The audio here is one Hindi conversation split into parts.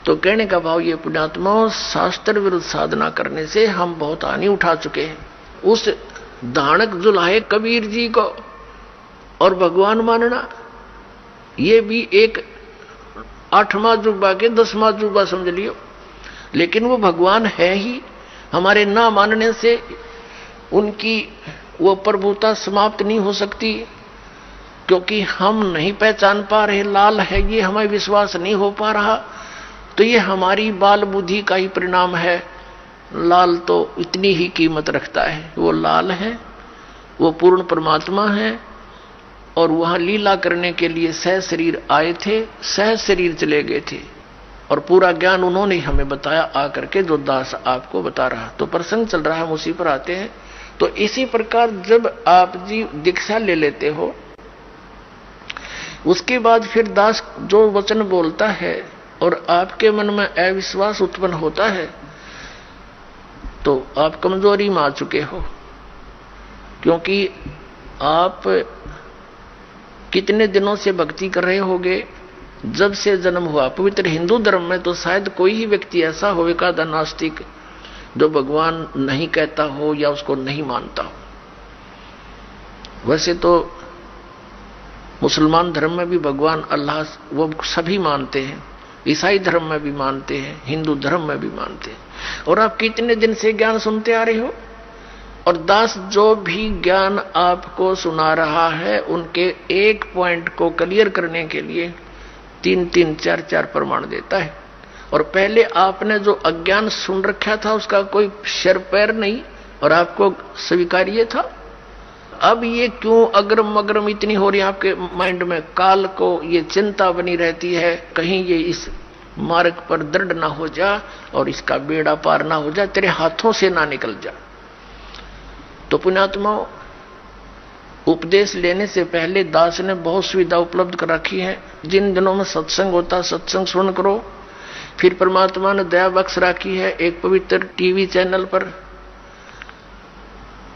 तो कहने का भाव ये पुण्यात्माओं, शास्त्र विरुद्ध साधना करने से हम बहुत हानि उठा चुके हैं। उस दानक जुलाहे कबीर जी को और भगवान मानना, ये भी एक 8वां जुबा के 10वां जुबा समझ लियो, लेकिन वो भगवान है ही। हमारे ना मानने से उनकी वो प्रभुता समाप्त नहीं हो सकती, क्योंकि हम नहीं पहचान पा रहे लाल है, ये हमें विश्वास नहीं हो पा रहा, तो ये हमारी बाल बुद्धि का ही परिणाम है। लाल तो इतनी ही कीमत रखता है, वो लाल है, वो पूर्ण परमात्मा है, और वहां लीला करने के लिए सह शरीर आए थे, सह शरीर चले गए थे, और पूरा ज्ञान उन्होंने हमें बताया आकर के, जो दास आपको बता रहा। तो प्रसंग चल रहा है, हम उसी पर आते हैं। तो इसी प्रकार जब आप जी दीक्षा ले लेते हो, उसके बाद फिर दास जो वचन बोलता है और आपके मन में अविश्वास उत्पन्न होता है, तो आप कमजोरी में आ चुके हो, क्योंकि आप कितने दिनों से भक्ति कर रहे होगे, जब से जन्म हुआ। पवित्र हिंदू धर्म में तो शायद कोई ही व्यक्ति ऐसा होगा नास्तिक जो भगवान नहीं कहता हो या उसको नहीं मानता हो। वैसे तो मुसलमान धर्म में भी भगवान अल्लाह वो सभी मानते हैं, ईसाई धर्म में भी मानते हैं, हिंदू धर्म में भी मानते हैं। और आप कितने दिन से ज्ञान सुनते आ रहे हो, और दास जो भी ज्ञान आपको सुना रहा है, उनके एक पॉइंट को क्लियर करने के लिए 3-3, 4-4 प्रमाण देता है। और पहले आपने जो अज्ञान सुन रखा था उसका कोई सिर पैर नहीं, और आपको स्वीकार्य था। अब ये क्यों अग्रम अग्रम इतनी हो रही है आपके माइंड में, काल को ये चिंता बनी रहती है, कहीं ये इस मार्ग पर दृढ़ ना हो जा और इसका बेड़ा पार ना हो जा, तेरे हाथों से ना निकल जा। तो पुण्यात्माओं, उपदेश लेने से पहले दास ने बहुत सुविधा उपलब्ध कर रखी है। जिन दिनों में सत्संग होता, सत्संग सुन करो। फिर परमात्मा ने दया बख्श रखी है, एक पवित्र टीवी चैनल पर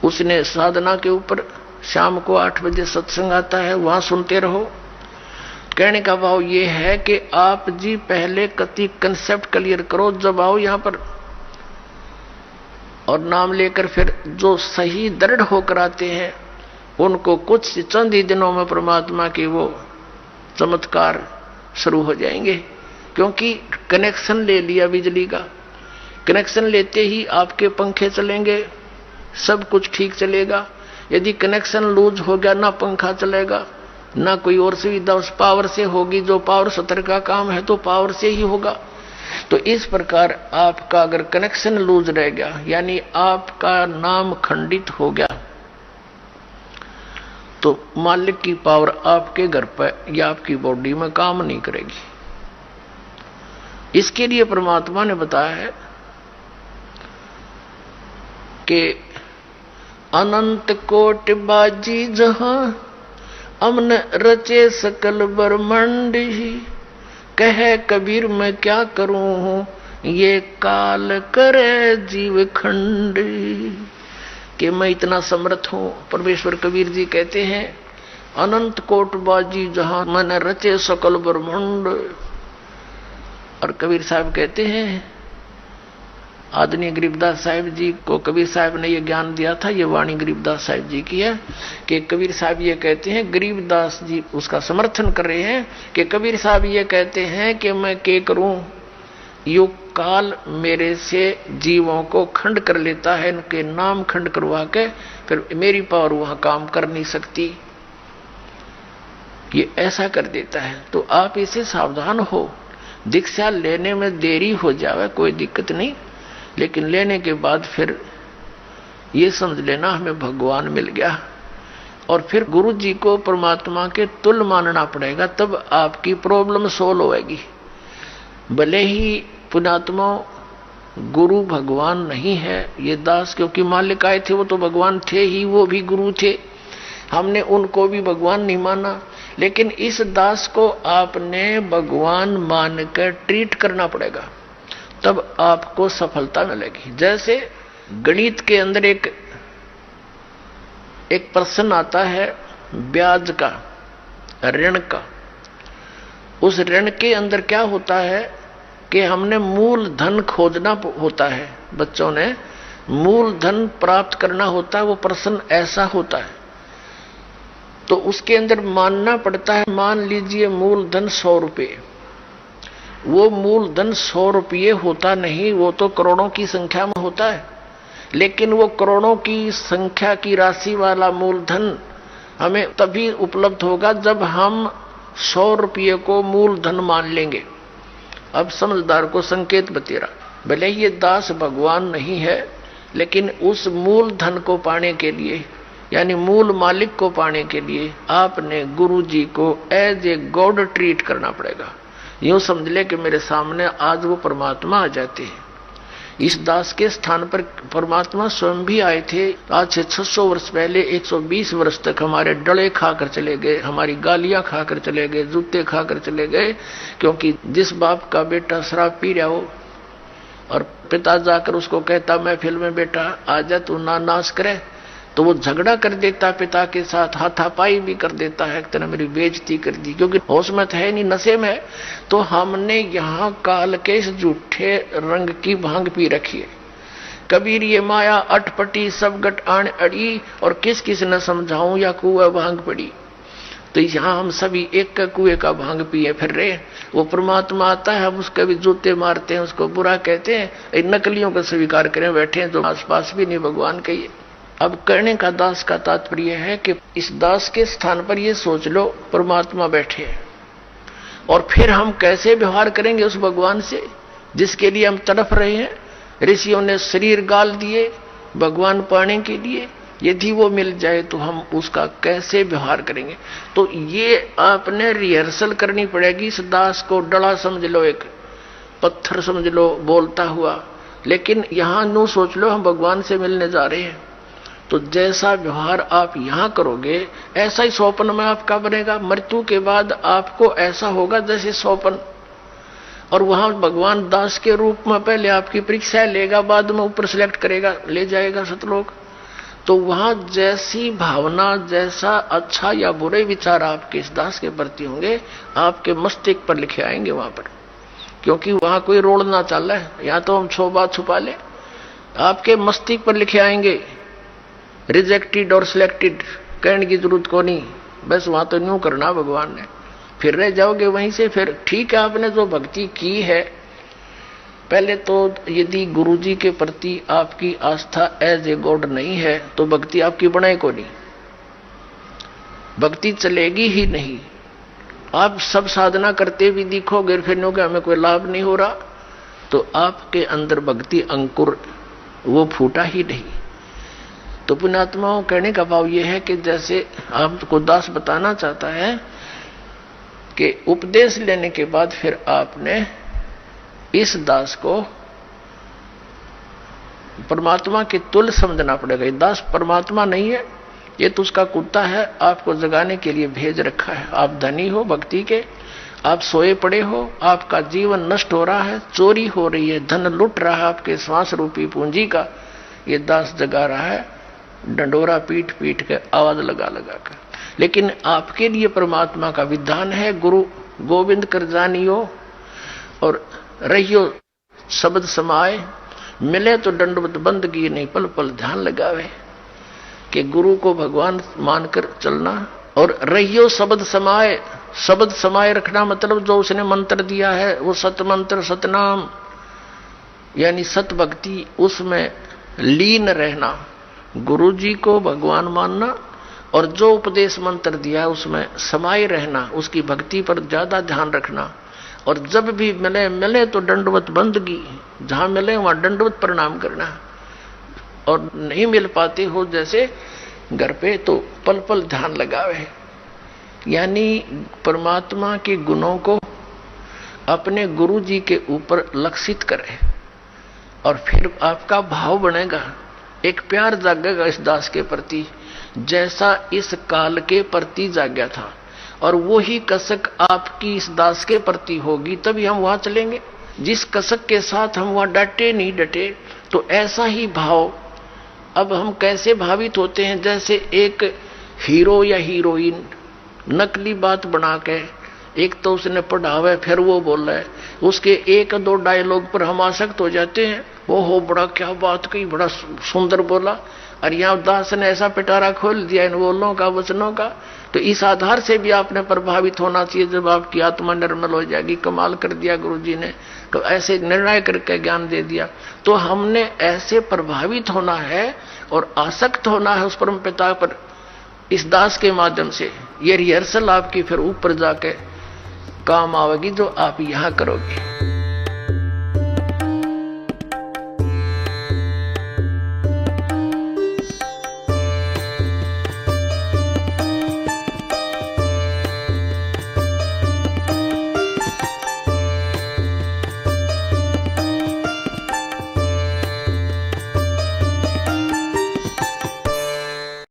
उसने साधना के ऊपर शाम को 8 बजे सत्संग आता है, वहां सुनते रहो। कहने का भाव ये है कि आप जी पहले कति कंसेप्ट क्लियर करो, जब आओ यहां पर और नाम लेकर फिर जो सही दृढ़ होकर आते हैं उनको कुछ चंद ही दिनों में परमात्मा के वो चमत्कार शुरू हो जाएंगे। क्योंकि कनेक्शन ले लिया बिजली का, कनेक्शन लेते ही आपके पंखे चलेंगे, सब कुछ ठीक चलेगा। यदि कनेक्शन लूज हो गया, ना पंखा चलेगा ना कोई और सुविधा उस पावर से होगी, जो पावर सत्र का काम है तो पावर से ही होगा। तो इस प्रकार आपका अगर कनेक्शन लूज रह गया, यानी आपका नाम खंडित हो गया, तो मालिक की पावर आपके घर पर या आपकी बॉडी में काम नहीं करेगी। इसके लिए परमात्मा ने बताया है कि अनंत कोटि बाजी जहां अमन रचे सकल ब्रह्मांड ही, कहे कबीर मैं क्या करूं ये काल करे जीव खंड, कि मैं इतना समर्थ हूं। परमेश्वर कबीर जी कहते हैं अनंत कोट बाजी जहां मन रचे सकल ब्रह्मांड। और कबीर साहब कहते हैं, आदरणीय गरीबदास साहिब जी को कबीर साहब ने ये ज्ञान दिया था, ये वाणी गरीबदास साहिब जी की है, कि कबीर साहब ये कहते हैं, गरीबदास जी उसका समर्थन कर रहे हैं कि कबीर साहब ये कहते हैं कि मैं क्या करूं, युग काल मेरे से जीवों को खंड कर लेता है, इनके नाम खंड करवा के फिर मेरी पावर वहां काम कर नहीं सकती, ये ऐसा कर देता है। तो आप इसे सावधान हो। दीक्षा लेने में देरी हो जावे कोई दिक्कत नहीं, लेकिन लेने के बाद फिर ये समझ लेना हमें भगवान मिल गया, और फिर गुरु जी को परमात्मा के तुल्य मानना पड़ेगा, तब आपकी प्रॉब्लम सोल्व होएगी। भले ही पुण्यात्मा गुरु भगवान नहीं है, ये दास क्योंकि मालिक आए थे वो तो भगवान थे ही, वो भी गुरु थे, हमने उनको भी भगवान नहीं माना, लेकिन इस दास को आपने भगवान मानकर ट्रीट करना पड़ेगा, तब आपको सफलता मिलेगी। जैसे गणित के अंदर एक प्रश्न आता है ब्याज का, ऋण का। उस ऋण के अंदर क्या होता है कि हमने मूल धन खोजना होता है, बच्चों ने मूल धन प्राप्त करना होता है, वो प्रश्न ऐसा होता है। तो उसके अंदर मानना पड़ता है, मान लीजिए मूल धन 100 रुपये, वो मूल धन 100 रुपये होता नहीं, वो तो करोड़ों की संख्या में होता है। लेकिन वो करोड़ों की संख्या की राशि वाला मूलधन हमें तभी उपलब्ध होगा जब हम 100 रुपये को मूलधन मान लेंगे। अब समझदार को संकेत बतेरा, भले ही ये दास भगवान नहीं है, लेकिन उस मूलधन को पाने के लिए, यानी मूल मालिक को पाने के लिए आपने गुरु जी को एज ए गॉड ट्रीट करना पड़ेगा। यूं समझ ले कि मेरे सामने आज वो परमात्मा आ जाते हैं। इस दास के स्थान पर परमात्मा स्वयं भी आए थे। आज से 600 वर्ष पहले 120 वर्ष तक हमारे डले खाकर चले गए, हमारी गालियां खाकर चले गए, जूते खाकर चले गए, क्योंकि जिस बाप का बेटा शराब पी रहा हो और पिता जाकर उसको कहता महफिल में बेटा आजा तू ना नाश करे, तो वो झगड़ा कर देता पिता के साथ, हाथापाई भी कर देता है, तेने मेरी बेइज्जती कर दी, क्योंकि होश में है नहीं, नशे में है। तो हमने यहाँ काल के इस झूठे रंग की भांग पी रखी है। कबीर ये माया अटपटी सब गट आन अड़ी, और किस किस न समझाऊं या कुआ भांग पड़ी। तो यहाँ हम सभी एक का कुएं का भांग पिए फिर रहे। वो परमात्मा आता है, हम उसके भी जूते मारते हैं, उसको बुरा कहते हैं, इन नकलियों का स्वीकार करें बैठे हैं जो आसपास भी नहीं भगवान कहिए। अब कहने का दास का तात्पर्य है कि इस दास के स्थान पर ये सोच लो परमात्मा बैठे हैं, और फिर हम कैसे व्यवहार करेंगे उस भगवान से जिसके लिए हम तड़प रहे हैं। ऋषियों ने शरीर गाल दिए भगवान पाने के लिए, यदि वो मिल जाए तो हम उसका कैसे व्यवहार करेंगे। तो ये आपने रिहर्सल करनी पड़ेगी। इस दास को डला समझ लो, एक पत्थर समझ लो बोलता हुआ, लेकिन यहां नो सोच लो हम भगवान से मिलने जा रहे हैं। तो जैसा व्यवहार आप यहां करोगे ऐसा ही स्वप्न में आपका बनेगा। मृत्यु के बाद आपको ऐसा होगा जैसे स्वप्न, और वहां भगवान दास के रूप में पहले आपकी परीक्षा लेगा, बाद में ऊपर सिलेक्ट करेगा, ले जाएगा सतलोक। तो वहां जैसी भावना, जैसा अच्छा या बुरे विचार आपके इस दास के प्रति होंगे, आपके मस्तिष्क पर लिखे आएंगे वहां पर, क्योंकि वहां कोई रोड ना चल रहा है, या तो हम 100 बात छुपा ले, आपके मस्तिष्क पर लिखे आएंगे। रिजेक्टेड और सिलेक्टेड कहने की जरूरत को नहीं, बस वहां तो न्यू करना भगवान ने, फिर रह जाओगे वहीं से। फिर ठीक है, आपने जो भक्ति की है, पहले तो यदि गुरुजी के प्रति आपकी आस्था एज ए गॉड नहीं है तो भक्ति आपकी बनाए को नहीं, भक्ति चलेगी ही नहीं। आप सब साधना करते भी दिखोगे, फिर नो कि हमें कोई लाभ नहीं हो रहा, तो आपके अंदर भक्ति अंकुर वो फूटा ही नहीं। तो पुण्यात्माओं, कहने का भाव यह है कि जैसे आपको दास बताना चाहता है कि उपदेश लेने के बाद फिर आपने इस दास को परमात्मा के तुल्य समझना पड़ेगा। ये दास परमात्मा नहीं है, ये तो उसका कुत्ता है, आपको जगाने के लिए भेज रखा है। आप धनी हो भक्ति के, आप सोए पड़े हो, आपका जीवन नष्ट हो रहा है, चोरी हो रही है, धन लुट रहा है आपके श्वास रूपी पूंजी का, ये दास जगा रहा है डंडोरा पीट पीट के, आवाज लगा लगा कर। लेकिन आपके लिए परमात्मा का विधान है, गुरु गोविंद कर जानियो और रहियो शब्द समाए, मिले तो दंडवत बंदगी नहीं पल पल ध्यान लगावे, कि गुरु को भगवान मानकर चलना, और रहियो शब्द समाए। शब्द समाये रखना मतलब जो उसने मंत्र दिया है वो सत मंत्र, सतनाम, यानी सत भक्ति, उसमें लीन रहना, गुरु जी को भगवान मानना, और जो उपदेश मंत्र दिया है उसमें समाये रहना, उसकी भक्ति पर ज्यादा ध्यान रखना। और जब भी मिले तो दंडवत बंदगी, जहां मिले वहां दंडवत प्रणाम करना, और नहीं मिल पाते हो जैसे घर पे तो पल पल ध्यान लगावे। यानी परमात्मा के गुणों को अपने गुरु जी के ऊपर लक्षित करे, और फिर आपका भाव बनेगा, एक प्यार जागेगा इस दास के प्रति जैसा इस काल के प्रति जाग्या था, और वो ही कसक आपकी इस दास के प्रति होगी, तभी हम वहां चलेंगे। जिस कसक के साथ हम वहां डटे नहीं डटे, तो ऐसा ही भाव। अब हम कैसे भावित होते हैं, जैसे एक हीरो या हीरोइन नकली बात बना के एक तो उसने पढ़ावे, फिर वो बोल रहा है, उसके एक दो डायलॉग पर हम आसक्त हो जाते हैं। वो हो बड़ा क्या बात कही, बड़ा सुंदर बोला, और यहाँ दास ने ऐसा पिटारा खोल दिया इन बोलों का, वचनों का। तो इस आधार से भी आपने प्रभावित होना चाहिए। जब आपकी आत्मा निर्मल हो जाएगी, कमाल कर दिया गुरु जी ने, तो ऐसे निर्णय करके ज्ञान दे दिया। तो हमने ऐसे प्रभावित होना है और आसक्त होना है उस परम पिता पर, इस दास के माध्यम से। ये रिहर्सल आपकी फिर ऊपर जाके काम आवेगी, जो आप यहां करोगे।